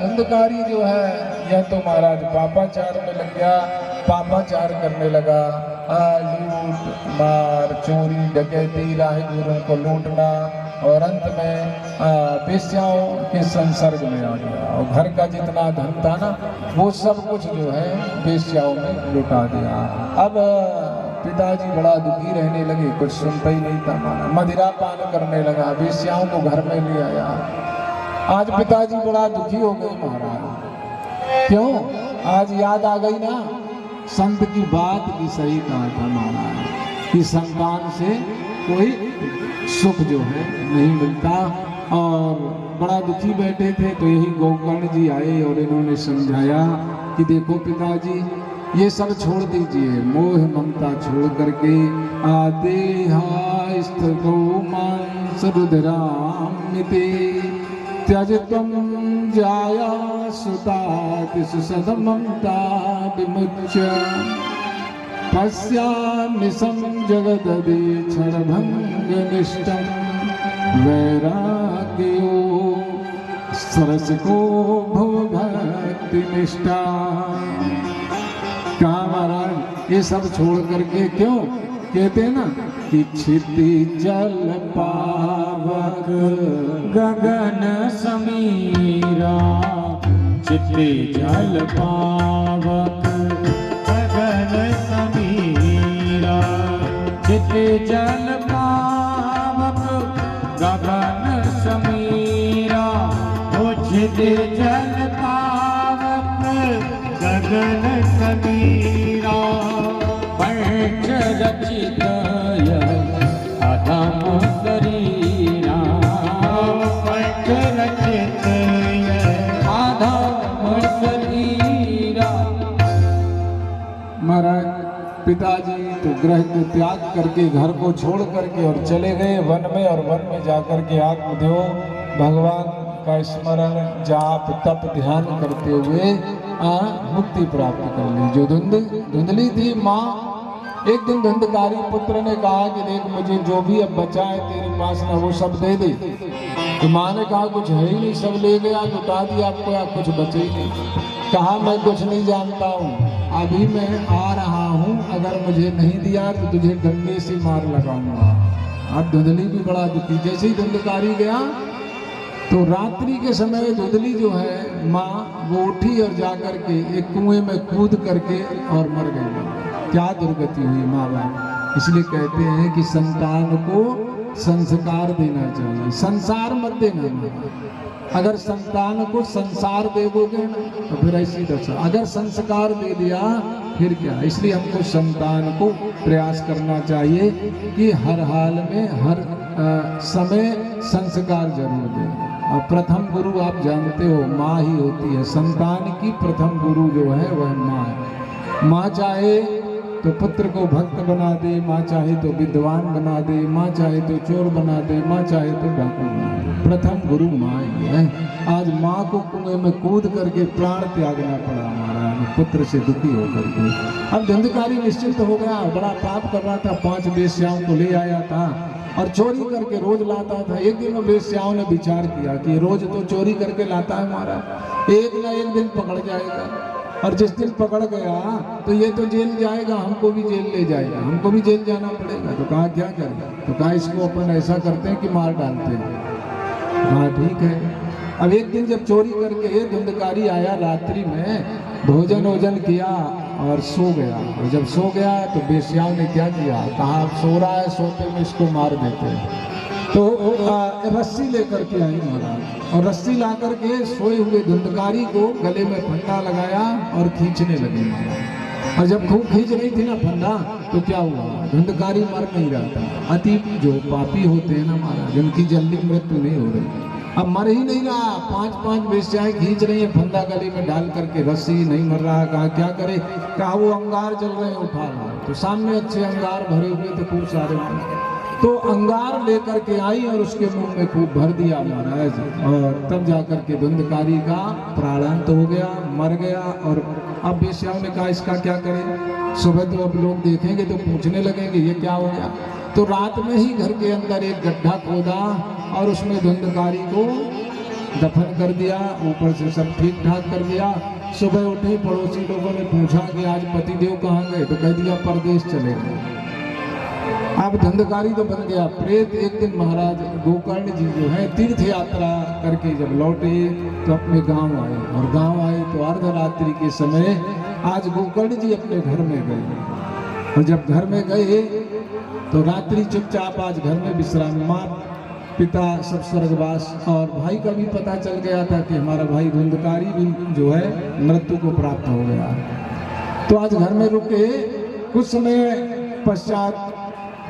धुंधकारी जो है यह तो महाराज पापाचार में लग गया, पापाचार करने लगा, लूट मार चोरी डकैती, राहगीरों को लूटना और अंत में वेश्याओं के संसर्ग में आ गया और घर का जितना धन था ना वो सब कुछ जो है वेश्याओं में लुटा दिया। अब पिताजी बड़ा दुखी रहने लगे, कुछ सुनता ही नहीं था माना, मदिरा पान करने लगा, वेश्याओं को घर में ले आया। आज पिताजी बड़ा दुखी हो गए महाराज। क्यों? आज याद आ गई ना संत की बात भी सही कहा था महाराज कि संतान से कोई सुख जो है नहीं मिलता। और बड़ा दुखी बैठे थे तो यही गोकर्ण जी आए और इन्होंने समझाया कि देखो पिताजी ये सब छोड़ दीजिए, मोह ममता छोड़ करके आदेहास्तगो मांस रुद्रामिते त्यज तुम जाया सुता दिस सद ममता विमुच्य पश्यामि जगददे क्षणभंग निष्ठं वैराग्यो सरस को भक्ति निष्ठा। कहा महाराज ये सब छोड़ करके, क्यों कहते हैं ना कि क्षिति जल पावक गगन समीरा, क्षिति जल पावक गगन समीरा, क्षिति जल पावक गगन समीरा, ओ क्षिति जल पावक गगन समीरा। पंच रचित अधम शरीरा, पंच रचित अधम शरीरा। महाराज पिताजी तो ग्रह को त्याग करके घर को छोड़ करके और चले गए वन में, और वन में जाकर के आत्मदेव भगवान का स्मरण जाप तप ध्यान करते हुए मुक्ति प्राप्त कर ली। जो धुंधली थी माँ, एक दिन धुंधकारी पुत्र ने कहा कि देख मुझे जो भी अब बचा है तेरे पास ना वो सब दे दे। तो माँ ने कहा कुछ है ही नहीं, सब ले गया, लुटा दिया आपको, या कुछ बचे ही नहीं। कहा मैं कुछ नहीं जानता हूँ, अभी मैं आ रहा हूँ, अगर मुझे नहीं दिया तो तुझे डंडे से मार लगाऊंगा। अब धुंधली भी बड़ा दुखी। जैसे ही धुंधकारी गया तो रात्रि के समय धुंधली जो है माँ वो उठी और जाकर के एक कुएं में कूद करके और मर गई। क्या दुर्गति हुई माँ बाप। इसलिए कहते हैं कि संतान को संस्कार देना चाहिए, संसार मत देना। अगर संतान को संसार देवोगे ना तो फिर ऐसी दशा, अगर संस्कार दे दिया फिर क्या। इसलिए हमको संतान को प्रयास करना चाहिए कि हर हाल में हर समय संस्कार जरूर दें। और प्रथम गुरु आप जानते हो माँ ही होती है। संतान की प्रथम गुरु जो है वह माँ है। माँ चाहे तो पुत्र को भक्त बना दे, माँ चाहे तो विद्वान बना दे, माँ चाहे तो चोर बना दे, माँ चाहे तो डाकू बना दे। प्रथम गुरु माँ ही है। आज माँ को कुएं में कूद करके प्राण त्यागना पड़ा महाराज, पुत्र से दुखी होकर के। अब धंधकारी निश्चिंत हो गया, बड़ा पाप कर रहा था, 5 वेश्याओं को ले आया था और चोरी करके रोज लाता था। एक दिन वेश्याओं ने विचार किया कि रोज तो चोरी करके लाता है महाराज, एक ना एक दिन पकड़ जाएगा, और जिस दिन पकड़ गया तो ये तो जेल जाएगा, हमको भी जेल ले जाएगा, हमको भी जेल जाना पड़ेगा। तो कहा क्या करें? तो कहा इसको अपन ऐसा करते हैं कि मार डालते हैं। कहा ठीक है। अब एक दिन जब चोरी करके धुंधकारी आया, रात्रि में भोजन किया और सो गया। और जब सो गया तो वेश्याओं ने क्या किया, कहा सो रहा है, सोते में इसको मार देते हैं। तो रस्सी लेकर के आई महाराज, और रस्सी ला करके सोए हुए धुंधकारी को गले में फंदा लगाया और खींचने लगी महाराज। और जब खूब खींच रही थी ना फंदा, तो क्या हुआ, धुंधकारी मर नहीं रहा था। अति जो पापी होते हैं ना महाराज, उनकी जल्दी मृत्यु नहीं हो रही। अब मर ही नहीं रहा, 5 वेश्याएं खींच रही है फंदा गले में डाल करके, रस्सी नहीं मर रहा। कहा क्या करे? कहा वो अंगार जल रहे हैं, उठा ला। तो सामने अच्छे अंगार भरे हुए थे खूब सारे, तो अंगार लेकर के आई और उसके मुंह में खूब भर दिया महाराज। और तब जाकर के धुंधकारी का प्राणांत हो गया, मर गया। और अब वेश्याओं ने कहा इसका क्या करें? सुबह तो अब लोग देखेंगे तो पूछने लगेंगे ये क्या हो गया। तो रात में ही घर के अंदर एक गड्ढा खोदा और उसमें धुंधकारी को दफन कर दिया, ऊपर से सब ठीक ठाक कर दिया। सुबह उठे, पड़ोसी लोगों ने पूछा कि आज पतिदेव कहाँ गए? तो कह दिया परदेश चले गए। अब धंधकारी तो बन गया प्रेत। एक दिन महाराज गोकर्ण जी जो है तीर्थ यात्रा करके जब लौटे तो अपने गांव आए, और गांव आए तो अर्धरात्रि के समय आज गोकर्ण जी अपने घर में गए। और जब घर में गए तो रात्रि चुपचाप आज घर में विश्राम, माँ पिता सब स्वर्गवास, और भाई का भी पता चल गया था कि हमारा भाई धुंधकारी भी जो है मृत्यु को प्राप्त हो गया। तो आज घर में रुके। कुछ समय पश्चात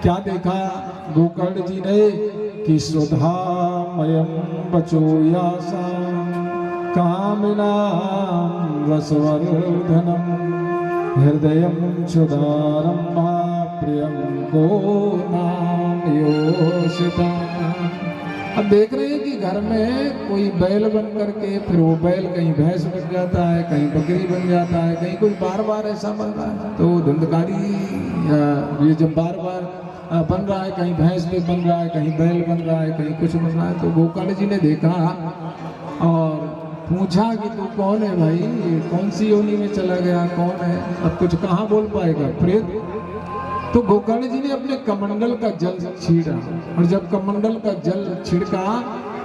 क्या देखा गोकर्ण जी ने कि सुधामयम बचोयासा कामिनां रसवर्धनम हृदयं क्षुधारं प्रियं को नाम योषिता। अब देख रहे हैं कि घर में कोई बैल बन करके, फिर वो बैल कहीं भैंस बन जाता है, कहीं बकरी बन जाता है, कहीं कोई बार ऐसा बन रहा है। तो धुंधकारी ये जब बार बन रहा है, कहीं भैंस पे बन रहा है, कहीं बैल बन रहा है, कहीं कुछ बन रहा है। तो गोकर्ण जी ने देखा और पूछा कि तू कौन है भाई, कौन सी योनि में चला गया, कौन है? अब कुछ कहाँ बोल पाएगा, प्रेत। तो गोकर्ण जी ने अपने कमंडल का जल छीड़ा, और जब कमंडल का जल छिड़का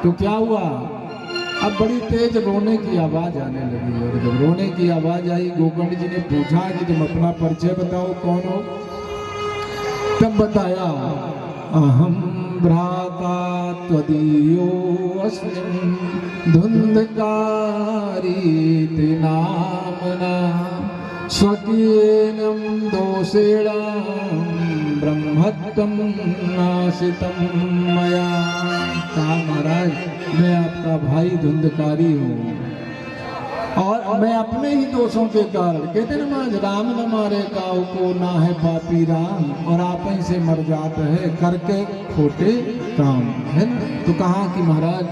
तो क्या हुआ, अब बड़ी तेज रोने की आवाज आने लगी। और जब रोने की आवाज आई, गोकर्ण जी ने पूछा कि तुम अपना परिचय बताओ, कौन हो? तब बताया, अहम भ्राता त्वदीयो अस्मि धुंधकारी नामना स्वकीयं दोषेण ब्रह्मत्वं नाशितं मया। कहा महाराज मैं आपका भाई धुंधकारी हूँ, और मैं अपने ही दोषों के कारण, कहते ना महाराज राम न मारे काऊ को ना है पापी राम, और आप ही से मर जाते हैं करके खोटे काम, है ना। तो कहा कि महाराज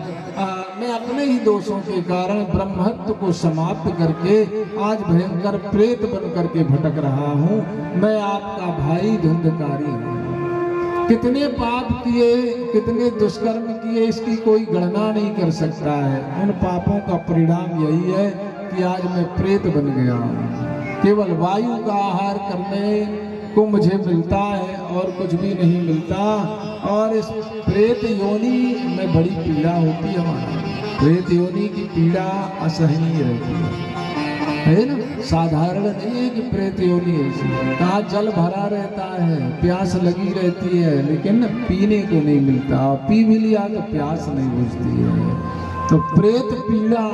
मैं अपने ही दोषों के कारण ब्रह्मत्व को समाप्त करके आज भयंकर प्रेत बन करके भटक रहा हूँ। मैं आपका भाई धुंधकारी हूँ। कितने पाप किए, कितने दुष्कर्म किए, इसकी कोई गणना नहीं कर सकता है। उन पापों का परिणाम यही है कि आज मैं प्रेत बन गया हूँ। केवल वायु का आहार करने को मुझे मिलता है और कुछ भी नहीं मिलता। और इस प्रेत योनि में बड़ी पीड़ा होती है हमारा। प्रेत योनि की पीड़ा असहनीय रहती है ना, साधारण नहीं है कि प्रेत योनि ऐसी। कहा जल भरा रहता है, प्यास लगी रहती है, लेकिन पीने को नहीं मिलता, पी भी लिया तो प्यास नहीं बुझती है। तो प्रेत पीड़ा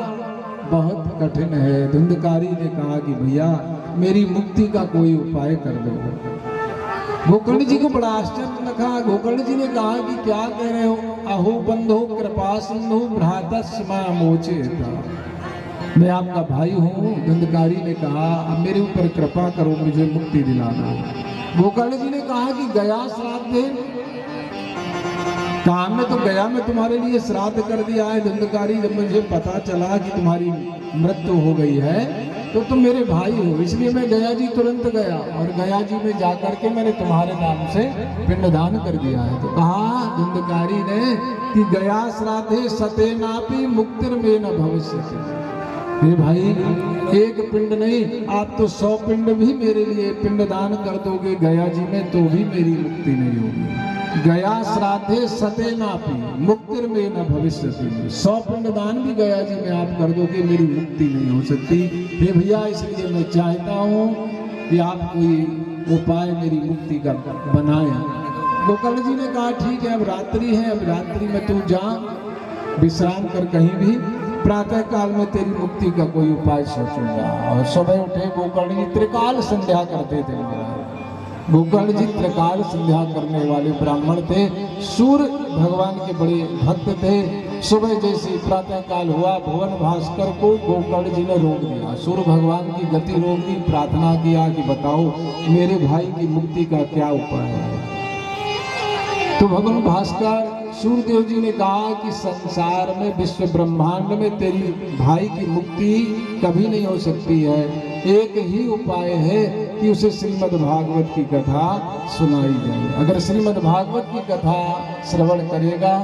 बहुत कठिन है। धुंधकारी ने कहा कि भैया मेरी मुक्ति का कोई उपाय कर दो। गोकर्ण जी को बड़ा आश्चर्य लगा। गोकर्ण जी ने कहा कि क्या कह रहे हो, अहो बंधो कृपा सिंधु भ्रातस्मा मोचे था। मैं आपका भाई हूँ। धंधकारी ने कहा अब मेरे ऊपर कृपा करो, मुझे मुक्ति दिलाना। गोकर्ण जी ने कहा कि गया श्राद्ध है, कहा मैं तो गया में तुम्हारे लिए श्राद्ध कर दिया है। धंधकारी जब मुझे पता चला कि तुम्हारी मृत्यु हो गई है तो तुम मेरे भाई हो, इसलिए मैं गया जी तुरंत गया और गया जी में जाकर के मैंने तुम्हारे नाम से पिंडदान कर दिया है। तो कहा धंधकारी ने कि गया श्राद्धे सतेनापि मुक्तिर में न भविष्य। हे भाई, एक पिंड नहीं, आप तो 100 पिंड भी मेरे लिए पिंडदान कर दोगे गया जी में तो भी मेरी मुक्ति नहीं होगी। गया श्राद्धे सतेनापि मुक्तिर में न भविष्य। 100 पिंडदान भी गया जी में आप कर दोगे, मेरी मुक्ति नहीं हो सकती। हे भैया, इसलिए मैं चाहता हूँ कि आप कोई उपाय मेरी मुक्ति का बनाए। गोकर्ण जी ने कहा ठीक है, अब रात्रि है, अब रात्रि में तू जा विश्राम कर कहीं भी, प्रातः काल में तेरी मुक्ति का कोई उपाय सोचूंगा। और सुबह उठे गोकर्ण जी त्रिकाल संध्या करते थे। गोकर्ण जी त्रिकाल संध्या करने वाले ब्राह्मण थे, सूर्य भगवान के बड़े भक्त थे। सुबह जैसे प्रातः काल हुआ, भुवन भास्कर को गोकर्ण जी ने रोक दिया, सूर्य भगवान की गति रोक दी, प्रार्थना किया कि बताओ मेरे भाई की मुक्ति का क्या उपाय है। तो भगवान भास्कर सूर्यदेव जी ने कहा कि संसार में विश्व ब्रह्मांड में तेरी भाई की मुक्ति कभी नहीं हो सकती है, एक ही उपाय है कि उसे श्रीमद् भागवत की कथा सुनाई जाए। अगर श्रीमद् भागवत की कथा श्रवण करेगा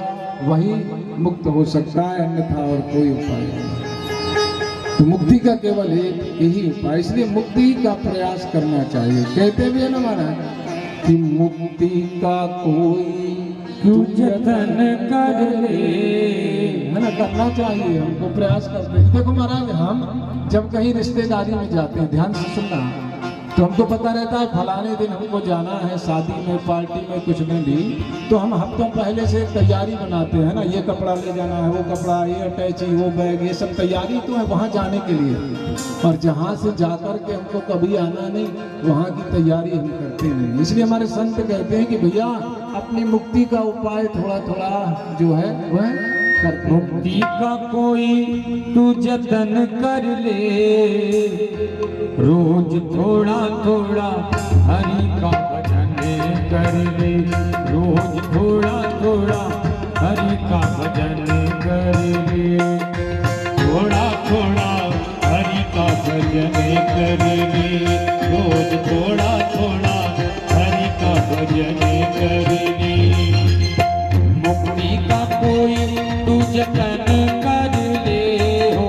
वही मुक्त हो सकता है, अन्यथा और कोई उपाय नहीं। तो मुक्ति का केवल एक यही उपाय, इसलिए मुक्ति का प्रयास करना चाहिए। कहते भी है ना महाराज कि मुक्ति का कोई तू जतन कर ले, है ना, करना चाहिए, हमको प्रयास करते हैं। देखो महाराज, हम जब कहीं रिश्तेदारी में जाते हैं, ध्यान से सुनना, तो हमको पता रहता है फलाने दिन हमको जाना है शादी में, पार्टी में, कुछ में भी, तो हम हफ्तों पहले से तैयारी बनाते हैं ना, ये कपड़ा ले जाना है, वो कपड़ा, ये अटैची, वो बैग, ये सब तैयारी तो है वहाँ जाने के लिए। और जहाँ से जाकर के हमको कभी आना नहीं, वहाँ की तैयारी हम करते नहीं। इसलिए हमारे संत कहते हैं कि भैया अपनी मुक्ति का उपाय थोड़ा थोड़ा जो है वह कर। मुक्ति का कोई तू जतन कर ले, रोज थोड़ा थोड़ा हरि का भजन कर ले, रोज थोड़ा थोड़ा हरि का भजन कर ले, थोड़ा थोड़ा हरि का भजन कर ले, रोज थोड़ा थोड़ा हरि का भजन कर ले। मुक्ति का कोई तू जतन कर ले हो,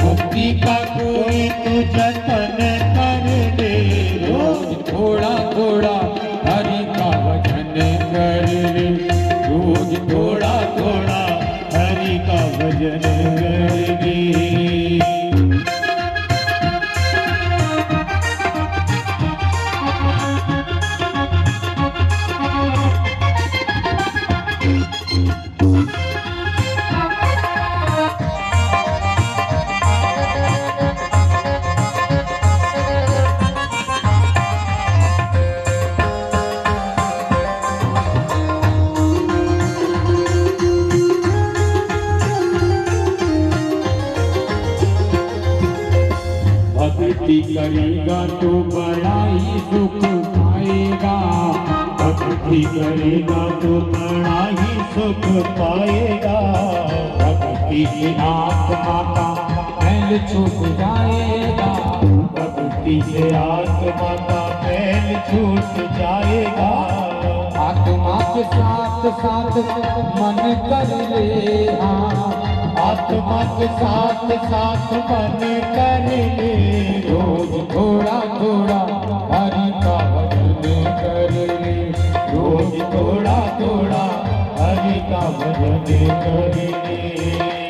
मुक्ति का कोई तू जतन कर ले, रोज थोड़ा थोड़ा हरि का भजन कर ले, रोज थोड़ा थोड़ा हरि का भजन कर ले। भक्ति करेगा तो बड़ा ही सुख पाएगा, भक्ति करेगा तो बड़ा ही सुख पाएगा, भक्ति से आत्मा का मैल छूट जाएगा, भक्ति से आत्मा का मैल छूट जाएगा। आत्मा के साथ साथ मन कर ले, हाँ आत्मा के साथ साथ मन कर ले, रोज थोड़ा थोड़ा हरि का भजन कर ले, रोज थोड़ा थोड़ा हरि का भजन कर ले।